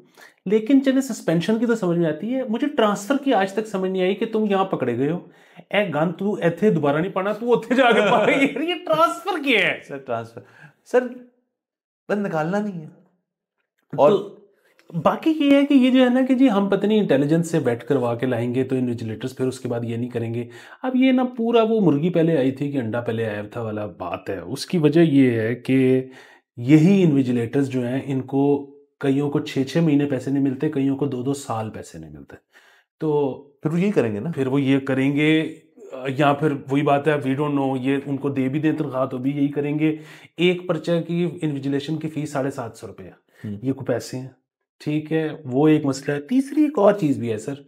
लेकिन चले सस्पेंशन की तो समझ में आती है, मुझे ट्रांसफर की आज तक समझ नहीं आई कि तुम यहाँ पकड़े गए हो, ए गन तू इथे दोबारा नहीं पढ़ना, तू उत्थे जाके पढ़। ये ट्रांसफर क्या है सर? ट्रांसफर सर बस निकालना नहीं है। और तो बाकी ये है कि ये जो है ना कि जी हम पता नहीं इंटेलिजेंस से वेट करवा के लाएंगे तो इन्विजिलेटर्स फिर उसके बाद ये नहीं करेंगे। अब ये ना पूरा वो मुर्गी पहले आई थी कि अंडा पहले आया था वाला बात है। उसकी वजह ये है कि यही इन्विजिलेटर्स जो हैं इनको कईयों को 6-6 महीने पैसे नहीं मिलते, कईयों को 2-2 साल पैसे नहीं मिलते। तो फिर वो यही करेंगे ना, फिर वो ये करेंगे, या फिर वही बात है वी डोंट नो, ये उनको दे भी दें तनख्वाह तो भी यही करेंगे। एक पर्चा की इन्विजिलेशन की फीस 750 रुपये है, ये कोई पैसे हैं? ठीक है, वो एक मसला है। तीसरी एक और चीज़ भी है सर,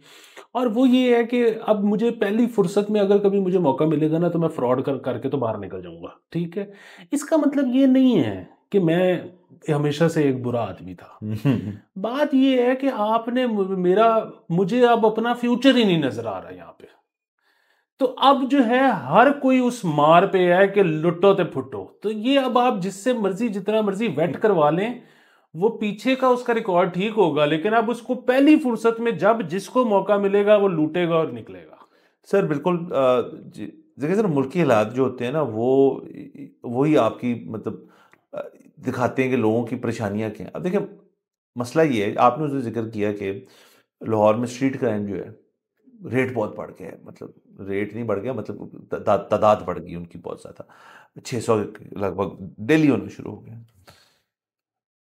और वो ये है कि अब मुझे पहली फुर्सत में अगर कभी मुझे मौका मिलेगा ना तो मैं फ्रॉड करके तो बाहर निकल जाऊंगा। ठीक है, इसका मतलब ये नहीं है कि मैं हमेशा से एक बुरा आदमी था। बात ये है कि आपने मुझे अब अपना फ्यूचर ही नहीं नजर आ रहा यहाँ पे। तो अब जो है हर कोई उस मार पे है कि लुटो ते फुटो। तो ये अब आप जिससे मर्जी जितना मर्जी वेट करवा लें, वो पीछे का उसका रिकॉर्ड ठीक होगा, लेकिन अब उसको पहली फुर्सत में जब जिसको मौका मिलेगा वो लूटेगा और निकलेगा। सर बिल्कुल। देखिए सर, मुल्की हालात जो होते हैं ना वो ही आपकी मतलब दिखाते हैं कि लोगों की परेशानियां क्या हैं। अब देखिए मसला ये है, आपने उसने जिक्र किया कि लाहौर में स्ट्रीट क्राइम जो है रेट बहुत बढ़ गया है। मतलब रेट नहीं बढ़ गया, मतलब तादाद बढ़ गई उनकी बहुत ज़्यादा, 600 लगभग डेली होना शुरू हो गया।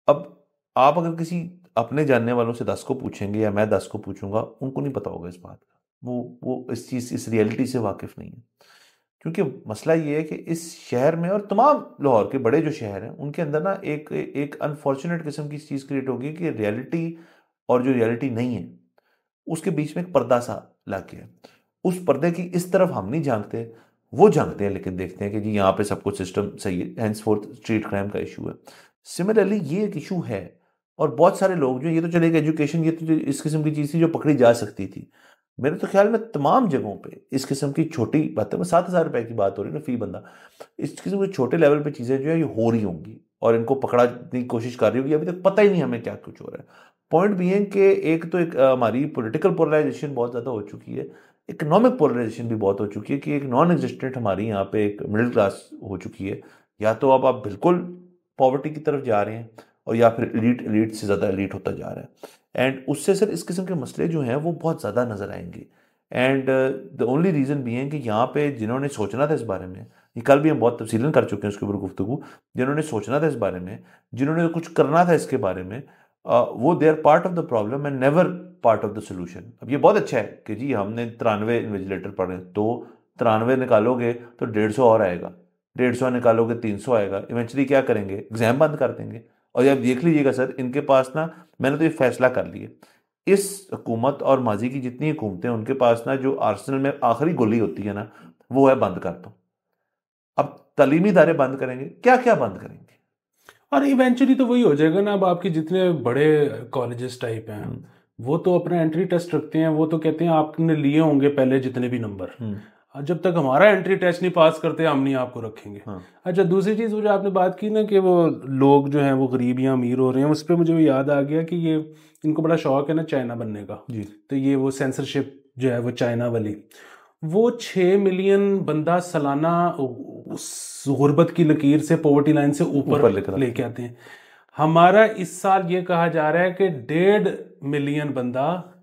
अब आप अगर किसी अपने जानने वालों से 10 को पूछेंगे या मैं 10 को पूछूंगा, उनको नहीं पता होगा इस बात का। वो इस चीज़, इस रियलिटी से वाकिफ नहीं है। क्योंकि मसला ये है कि इस शहर में और तमाम लाहौर के बड़े जो शहर हैं उनके अंदर ना एक अनफॉर्चुनेट किस्म की चीज़ क्रिएट होगी कि रियलिटी और जो रियलिटी नहीं है उसके बीच में एक पर्दा सा लग गया है। उस पर्दे की इस तरफ हम नहीं झांकते, वो झांकते हैं, लेकिन देखते हैं कि जी यहाँ पे सब कुछ सिस्टम सही है। हैंसफोर्थ स्ट्रीट क्राइम का इशू है। सिमिलरली ये एक इशू है, और बहुत सारे लोग जो, ये तो चलेगा एजुकेशन, ये तो इस किस्म की चीज़ थी जो पकड़ी जा सकती थी। मेरे तो ख्याल में तमाम जगहों पे इस किस्म की छोटी बातें, 7,000 रुपए की बात हो रही है ना फी बंदा, इस किस्म के छोटे लेवल पे चीज़ें जो है ये हो रही होंगी और इनको पकड़ने की कोशिश कर रही होगी। अभी तक पता ही नहीं हमें क्या कुछ हो रहा है। पॉइंट भी है कि एक तो एक हमारी पॉलिटिकल पोलराइजेशन बहुत ज़्यादा हो चुकी है, इकोनॉमिक पोलराइजेशन भी बहुत हो चुकी है कि एक नॉन एग्जिस्टेंट हमारी यहाँ पे एक मिडिल क्लास हो चुकी है। या तो अब आप बिल्कुल पॉवर्टी की तरफ जा रहे हैं और या फिर एलीट से ज़्यादा एलीट होता जा रहा है। एंड उससे सर इस किस्म के मसले जो हैं वो बहुत ज़्यादा नज़र आएंगे। एंड द ओनली रीज़न भी है कि यहाँ पे जिन्होंने सोचना था इस बारे में, ये कल भी हम बहुत तफसीलन कर चुके हैं उसके ऊपर गुफ्तगू, जिन्होंने सोचना था इस बारे में, जिन्होंने कुछ करना था इसके बारे में, वो they are part of the problem and never part of the solution. अब ये बहुत अच्छा है कि जी हमने 93 इन्विजिलेटर पढ़े, तो 93 निकालोगे तो 150 और आएगा, 150 निकालोगे 300 आएगा, इवेंचुअली क्या करेंगे, एग्जाम बंद कर देंगे। और अब देख लीजिएगा सर, इनके पास ना, मैंने तो ये फैसला कर लिया, इस हुकूमत और माजी की जितनी हुकूमतें, उनके पास ना जो आर्सेनल में आखिरी गोली होती है ना, वो है बंद कर दो। अब तालीमी इदारे बंद करेंगे, क्या क्या बंद करेंगे, और इवेंचुअली तो वही हो जाएगा ना। अब आपके जितने बड़े कॉलेजेस टाइप हैं वो तो अपना एंट्री टेस्ट रखते हैं, वो तो कहते हैं आपने लिए होंगे पहले जितने भी नंबर, जब तक हमारा एंट्री टेस्ट नहीं पास करते हम नहीं आपको रखेंगे। अच्छा, दूसरी चीज़ वो जो आपने बात की ना कि वो लोग जो हैं वो गरीब या अमीर हो रहे हैं, उस पर मुझे याद आ गया कि ये इनको बड़ा शौक है ना चाइना बनने का जी। तो ये वो सेंसरशिप जो है वो चाइना वाली, वो 6 मिलियन बंदा सालाना उस गुर्बत की लकीर से, पॉवर्टी लाइन से ऊपर लेके आते हैं। हमारा इस साल ये कहा जा रहा है कि 1.5 मिलियन बंदा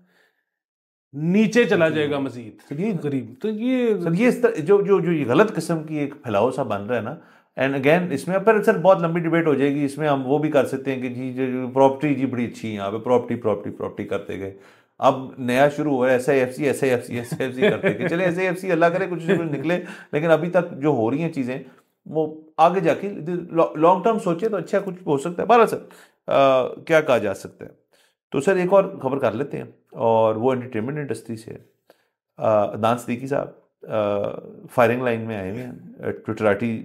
नीचे चला जाएगा मजीद। तो ये गरीब, तो ये सर ये जो ये गलत किस्म की एक फैलाव सा बन रहा है ना। एंड अगेन इसमें पर सर बहुत लंबी डिबेट हो जाएगी, इसमें हम वो भी कर सकते हैं कि जी प्रॉपर्टी जी बड़ी अच्छी है यहाँ पे, प्रॉपर्टी करते गए। अब नया शुरू हुआ है SIFC करते गए, चले SIFC अल्लाह करे कुछ निकले, लेकिन अभी तक जो हो रही हैं चीज़ें वो आगे जाके लॉन्ग टर्म सोचे तो अच्छा कुछ हो सकता है। बहरहाल सर क्या कहा जा सकता है। तो सर एक और खबर कर लेते हैं, और वो एंटरटेनमेंट इंडस्ट्री से है। अदनान सिद्दीकी साहब फायरिंग लाइन में आए हुए हैं ट्विटराटी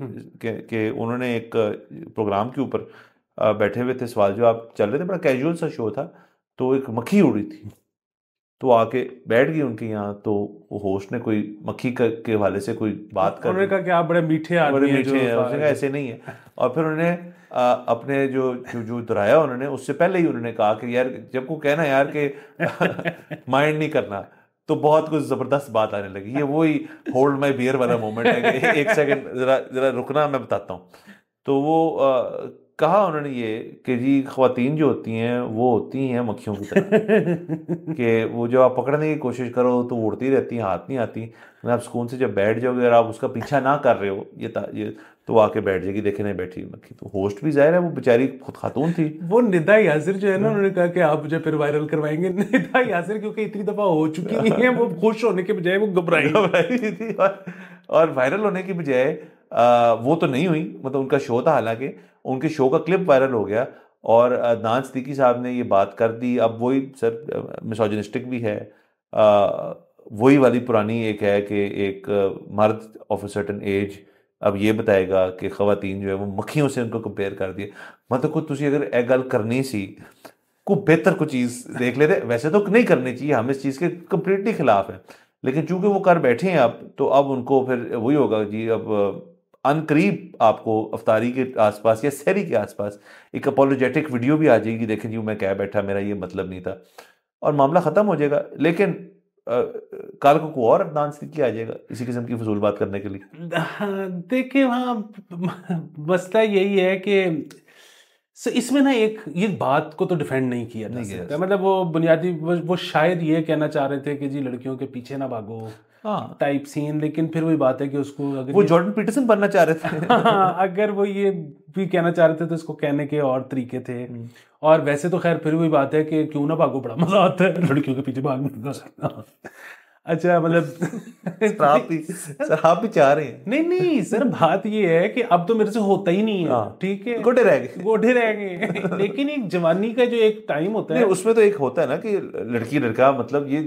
के उन्होंने एक प्रोग्राम के ऊपर बैठे हुए थे, सवाल जवाब चल रहे थे, बड़ा कैजुअल सा शो था। तो एक मक्खी उड़ी थी, तो आके बैठ गई उनके यहाँ, तो वो होस्ट ने कोई मक्खी के हवाले से कोई बात कर, उन्होंने कहा कि आप बड़े मीठे आदमी हैं, उसने कहा ऐसे नहीं है। और फिर उन्होंने अपने जो दोहराया उन्होंने, उससे पहले ही उन्होंने कहा कि यार जब को कहना यार कि माइंड नहीं करना, तो बहुत कुछ ज़बरदस्त बात आने लगी। ये वही होल्ड माई बियर वाला मोमेंट है कि एक सेकंड ज़रा रुकना, मैं बताता हूँ। तो वो कहा उन्होंने ये कि जी ख्वातीन जो होती हैं वो होती हैं मक्खियों की तरह कि वो जब आप पकड़ने की कोशिश करो तो उड़ती रहती हैं, हाथ नहीं आती। आप सुकून से जब बैठ जाओगे और आप उसका पीछा ना कर रहे हो, ये तो आके बैठ जाएगी, देखे नहीं बैठी मक्खी। तो होस्ट भी जाहिर है वो बेचारी खुद खातून थी। वो निदा यासिर जो है ना, उन्होंने कहा कि आप मुझे फिर वायरल करवाएंगे। निदा यासिर क्योंकि इतनी दफा हो चुकी नहीं है, वो खुश होने के बजाय वो घबराई थी और वायरल होने की बजाय वो तो नहीं हुई, मतलब उनका शो था, हालांकि उनके शो का क्लिप वायरल हो गया और अदनान सिद्दीकी साहब ने ये बात कर दी। अब वही सर मिसोजिनिस्टिक भी है, वही वाली पुरानी एक है कि एक मर्द ऑफ अ सर्टेन एज अब ये बताएगा कि ख़वातीन जो है वो मक्खियों से उनको कंपेयर कर दिया। मतलब कुछ तुझे अगर एक गल करनी सी को बेहतर कोई चीज़ देख लेते, वैसे तो नहीं करनी चाहिए, हम इस चीज़ के कंप्लीटली खिलाफ हैं, लेकिन चूंकि वो कर बैठे हैं अब, तो अब उनको फिर वही होगा जी। अब अनकरीब आपको अफ्तारी के आसपास या सहरी के आसपास एक अपोलोजेटिक वीडियो भी आ जाएगी, देखें जी मैं क्या बैठा, मेरा ये मतलब नहीं था, और मामला ख़त्म हो जाएगा। लेकिन कल को और अदनान सिद्दीकी आ जाएगा इसी किस्म की फजूल बात करने के लिए। देखिए वहाँ मसला यही है कि इसमें ना एक ये बात को तो डिफेंड नहीं किया जा सकता। मतलब वो बुनियादी वो शायद ये कहना चाह रहे थे कि जी लड़कियों के पीछे ना भागो टाइप सीन, लेकिन फिर वही बात है कि उसको अगर वो जॉर्डन पीटरसन बनना चाह रहे थे अगर वो ये भी कहना चाह रहे थे तो इसको कहने के और तरीके थे। और वैसे तो खैर फिर वही बात है कि क्यों ना भागो, बड़ा मजा आता है लड़कियों के पीछे भागने का। अच्छा, मतलब आप भी चाह रहे हैं? नहीं सर, बात ये है कि अब तो मेरे से होता ही नहीं है, ठीक है, गोटे रह गए लेकिन एक जवानी का जो एक टाइम होता है उसमें तो एक होता है ना कि लड़की लड़का, मतलब ये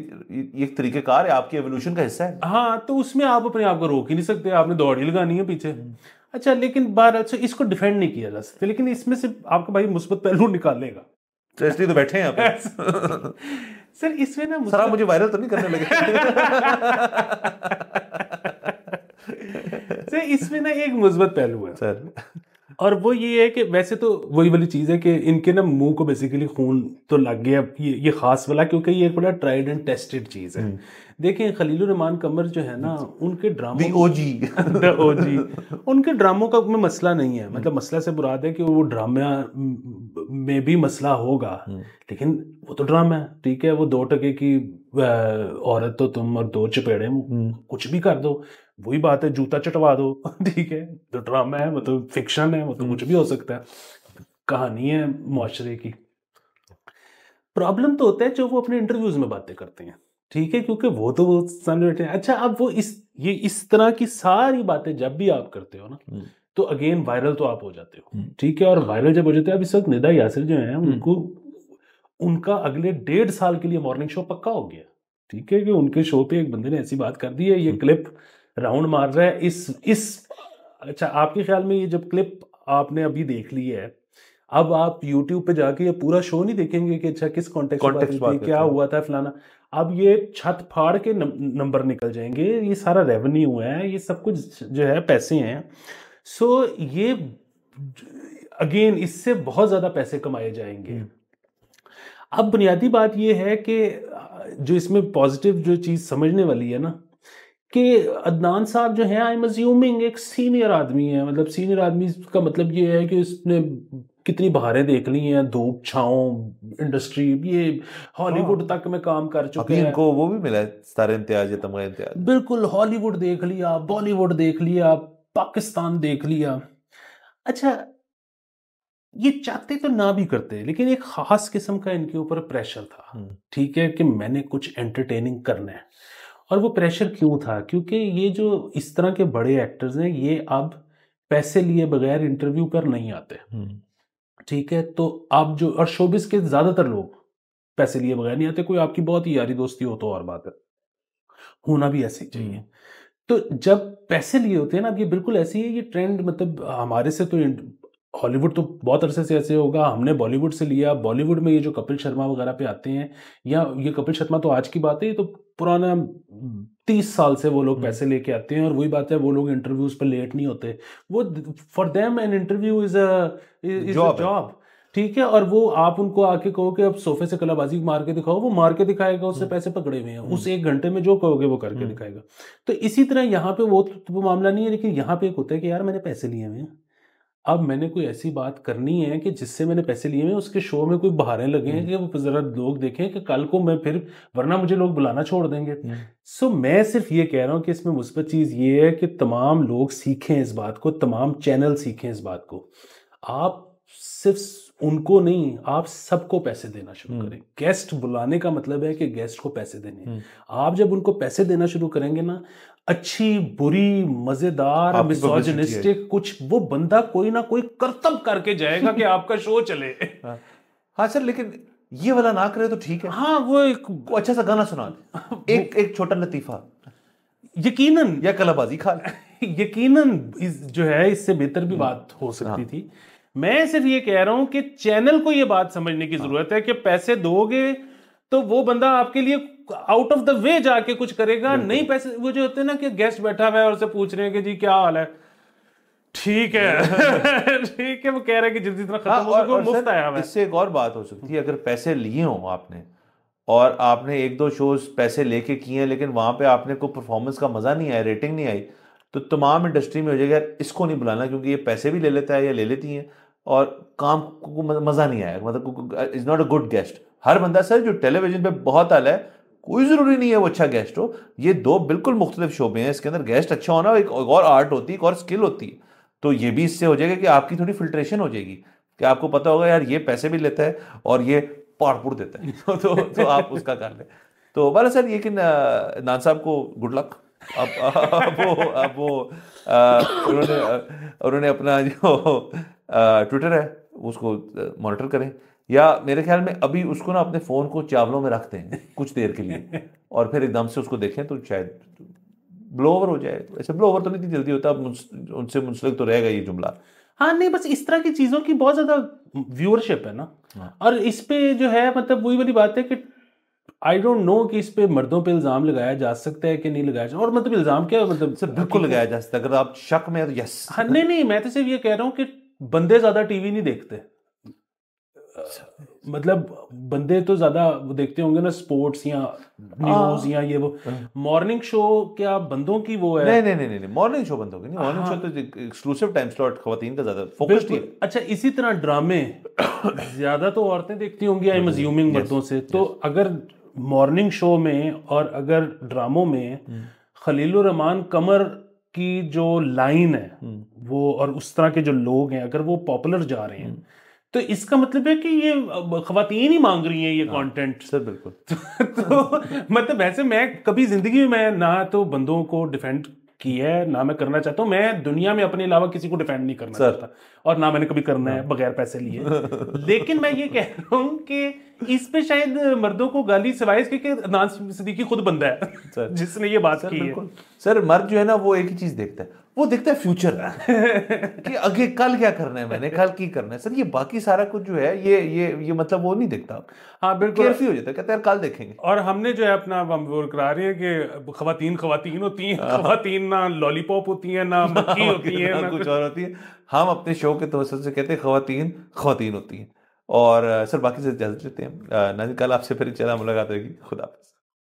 एक तरीकेकार है, आपके एवोल्यूशन का हिस्सा है। हाँ, तो उसमें आप अपने आप को रोक ही नहीं सकते, आपने दौड़ ही लगानी है पीछे। अच्छा, लेकिन बार अच्छा इसको डिफेंड नहीं किया जा सकता, लेकिन इसमें से आपका भाई मुस्बत पहलू निकालेगा, तो इसलिए तो बैठे हैं यहाँ पे सर इसमें ना सर आप मुझे वायरल तो नहीं करने लगे सर इसमें ना एक मुस्बत पहलू है सर। और वो ये है कि वैसे तो वही वाली चीज़ है कि इनके ना मुंह को बेसिकली खून तो लग गया ये खास वाला, क्योंकि ये एक बड़ा ट्राइड एंड टेस्टेड चीज़ है। देखें खलीलुर रहमान कमर जो है ना, उनके ड्रामों द ओजी उनके ड्रामों का में मसला नहीं है, मतलब मसला से मुराद है कि वो ड्रामा में भी मसला होगा, लेकिन वो तो ड्रामा है, ठीक है। वो 2 टके की औरत तो तुम और 2 चपेड़े कुछ भी कर दो, वही बात है, जूता चटवा दो ठीक है, तो ड्रामा है, वो तो फिक्शन है, वो तो कुछ भी हो सकता है, कहानी है मुआशरे की। प्रॉब्लम तो होता है जो वो अपने इंटरव्यूज में बातें करते हैं, ठीक है, क्योंकि वो तो वो सामने बैठे हैं। अच्छा, अब वो इस तरह की सारी बातें जब भी आप करते हो ना, तो अगेन वायरल तो आप हो जाते हो, ठीक है। और वायरल जब हो जाते हैं, अब इस वक्त निदा यासिर जो है उनको उनका अगले 1.5 साल के लिए मॉर्निंग शो पक्का हो गया, ठीक है, कि उनके शो पे एक बंदे ने ऐसी बात कर दी है, ये क्लिप राउंड मार रहा है इस अच्छा, आपके ख्याल में ये जब क्लिप आपने अभी देख ली है, अब आप YouTube पे जाके ये पूरा शो नहीं देखेंगे कि अच्छा किस कॉन्टेक्स्ट में क्या हुआ था फलाना, अब ये छत फाड़ के नंबर निकल जाएंगे, ये सारा रेवेन्यू है, ये सब कुछ जो है पैसे हैं। सो ये अगेन इससे बहुत ज्यादा पैसे कमाए जाएंगे। अब बुनियादी बात ये है कि जो इसमें पॉजिटिव जो चीज समझने वाली है ना, कि अदनान साहब जो है, आई एम अज्यूमिंग एक सीनियर आदमी है, मतलब सीनियर आदमी का मतलब ये है कि उसने कितनी बहारें देख ली हैं, धूप छाँव इंडस्ट्री, ये हॉलीवुड तक में काम कर चुके हैं, इनको वो भी मिला है सितारे इम्तियाज या तमगा इम्तियाज, बिल्कुल हॉलीवुड देख लिया, बॉलीवुड देख लिया, पाकिस्तान देख लिया। अच्छा, ये चाहते तो ना भी करते, लेकिन एक खास किस्म का इनके ऊपर प्रेशर था, ठीक है, कि मैंने कुछ एंटरटेनिंग करना है। और वो प्रेशर क्यों था? क्योंकि ये जो इस तरह के बड़े एक्टर्स हैं, ये अब पैसे लिए बगैर इंटरव्यू कर नहीं आते, ठीक है। तो अब जो और शोबिस के ज्यादातर लोग पैसे लिए बगैर नहीं आते, कोई आपकी बहुत ही यारी दोस्ती हो तो और बात है, होना भी ऐसे ही चाहिए। तो जब पैसे लिए होते हैं ना, अब ये बिल्कुल ऐसे ही है, ये ट्रेंड, मतलब हमारे से तो हॉलीवुड तो बहुत अरसे से ऐसे होगा, हमने बॉलीवुड से लिया, बॉलीवुड में ये जो कपिल शर्मा वगैरह पे आते हैं, या ये कपिल शर्मा तो आज की बात है, ये तो पुराना 30 साल से वो लोग पैसे लेके आते हैं। और वही बात है, वो लोग इंटरव्यूज पर लेट नहीं होते, वो for them an interview is a job, ठीक है। और वो आप उनको आके कहो कि अब सोफे से कलाबाजी मार के दिखाओ, वो मार के दिखाएगा, उससे पैसे पकड़े हुए हैं, उस 1 घंटे में जो कहोगे वो करके दिखाएगा। तो इसी तरह यहाँ पे वो मामला नहीं है, लेकिन यहाँ पे एक होता है कि यार मैंने पैसे लिए हुए हैं, अब मैंने कोई ऐसी बात करनी है कि जिससे मैंने पैसे लिए हैं, उसके शो में कोई बहारें लगे हैं कि वो जरा लोग देखें कि कल को मैं फिर, वरना मुझे लोग बुलाना छोड़ देंगे। सो मैं सिर्फ ये कह रहा हूँ कि इसमें मुस्बत चीज़ ये है कि तमाम लोग सीखें इस बात को, तमाम चैनल सीखें इस बात को। आप सिर्फ उनको नहीं, आप सबको पैसे देना शुरू करें। गेस्ट बुलाने का मतलब है कि गेस्ट को पैसे देने। आप जब उनको पैसे देना शुरू करेंगे ना, अच्छी बुरी मजेदार मिसोजिनिस्टिक कुछ, वो बंदा कोई ना कोई करतब करके जाएगा कि आपका शो चले। हाँ सर, लेकिन ये वाला ना करे तो ठीक है। हाँ, वो एक अच्छा सा गाना सुना दे, एक छोटा लतीफा, यकीनन, या कलाबाजी खा यकीनन जो है इससे बेहतर भी बात हो सकती थी। मैं सिर्फ ये कह रहा हूं कि चैनल को ये बात समझने की जरूरत है कि पैसे दोगे तो वो बंदा आपके लिए आउट ऑफ द वे जाके कुछ करेगा, नहीं पैसे वो जो होते हैं ना कि गेस्ट बैठा हुआ है और उसे पूछ रहे हैं कि जी क्या हाल है, ठीक है ठीक है, वो कह रहा है कि जल्दी इतना खत्म हो गया, मुफ्त आया हुआ है। इससे एक और बात हो सकती है, अगर पैसे लिए हो आपने और आपने 1-2 शोज पैसे लेके किए हैं, लेकिन वहां पे आपने कोई परफॉर्मेंस का मजा नहीं आया, रेटिंग नहीं आई, तो तमाम इंडस्ट्री में हो जाएगा यार इसको नहीं बुलाना क्योंकि ये पैसे भी ले लेता है या ले लेती हैं और काम को मजा नहीं आया, मतलब is not a good guest. हर बंदा सर जो टेलीविजन पे बहुत आला है, कोई जरूरी नहीं है वो अच्छा गेस्ट हो, ये 2 बिल्कुल मुख्तलिफ शोबे हैं, इसके अंदर गेस्ट अच्छा होना एक और आर्ट होती है, एक और स्किल होती है। तो ये भी इससे हो जाएगा कि आपकी थोड़ी फिल्ट्रेशन हो जाएगी कि आपको पता होगा यार ये पैसे भी लेता है और ये पाड़पुड़ देता है तो आप उसका कर ले। तो बड़ा सर, लेकिन नान साहब को गुड लक। अब वो उन्होंने अपना जो ट्विटर है उसको मॉनिटर करें, या मेरे ख्याल में अभी उसको ना अपने फ़ोन को चावलों में रखते हैं कुछ देर के लिए और फिर एकदम से उसको देखें तो शायद ब्लो ओवर हो जाए। ऐसे ब्लो ओवर तो नहीं जल्दी होता, अब उनसे मुंसलिक तो रहेगा ये जुमला। हाँ नहीं, बस इस तरह की चीज़ों की बहुत ज़्यादा व्यूअरशिप है ना। और इस पे जो है, मतलब वही वाली बात है कि आई डोंट नो कि इस पे मर्दों पे इल्ज़ाम लगाया जा सकता है कि नहीं लगाया जा, और मतलब इल्ज़ाम क्या, मतलब बिल्कुल लगाया जा सकता है, अगर आप शक में है तो यस। हाँ नहीं, मैं तो सिर्फ ये कह रहा हूँ कि बंदे ज्यादा टीवी नहीं देखते, मतलब बंदे तो ज्यादा वो देखते होंगे ना स्पोर्ट्स या न्यूज या ये वो। मॉर्निंग शो क्या बंदों की वो है? नहीं नहीं नहीं नहीं, मॉर्निंग शो बंदों की नहीं, मॉर्निंग शो तो एक्सक्लूसिव टाइम स्लॉट खवातीन का ज्यादा फोकस्ड है। अच्छा, इसी तरह ड्रामे ज्यादा तो औरतें देखती होंगी, आई एम अज्यूमिंग, मर्दों से। तो अगर मॉर्निंग शो में और अगर ड्रामों में खलीलुर रहमान कमर की जो लाइन है वो, और उस तरह के जो लोग हैं अगर वो पॉपुलर जा रहे हैं, तो इसका मतलब है कि ये खवातीन ही मांग रही हैं ये कंटेंट। सर बिल्कुल। तो मतलब वैसे मैं कभी जिंदगी में ना तो बंदों को डिफेंड किया है ना मैं करना चाहता हूँ, मैं दुनिया में अपने अलावा किसी को डिफेंड नहीं करना चाहता, और ना मैंने कभी करना है बगैर पैसे लिए। लेकिन मैं ये कह रहा हूँ कि इस पे शायद मर्दों को गाली सिवाय इसके कि अदनान सिद्दीकी खुद बंदा है जिसने ये बात की है। सर मर्द जो है ना वो एक ही चीज देखता है, वो देखता है फ्यूचर कि आगे कल क्या करना है, मैंने कल की करना है। सर ये बाकी सारा कुछ जो है ये मतलब वो नहीं देखता। हाँ बिल्कुल, केयरफ्री हो जाता है, कहते हैं कल देखेंगे। और हमने जो है अपना हम वो करा रहे हैं कि खवातीन खवातीन होती हैं, खवातीन ना लॉलीपॉप होती हैं ना मक्खी होती हैं ना कुछ और होती है। हम अपने शो के तवज्जुह से कहते हैं खवातीन खवातीन होती हैं। और सर बाकी से इजाजत लेते हैं, नाज़रीन कल आपसे फिर इंशाल्लाह मुलाकात होगी। खुदा।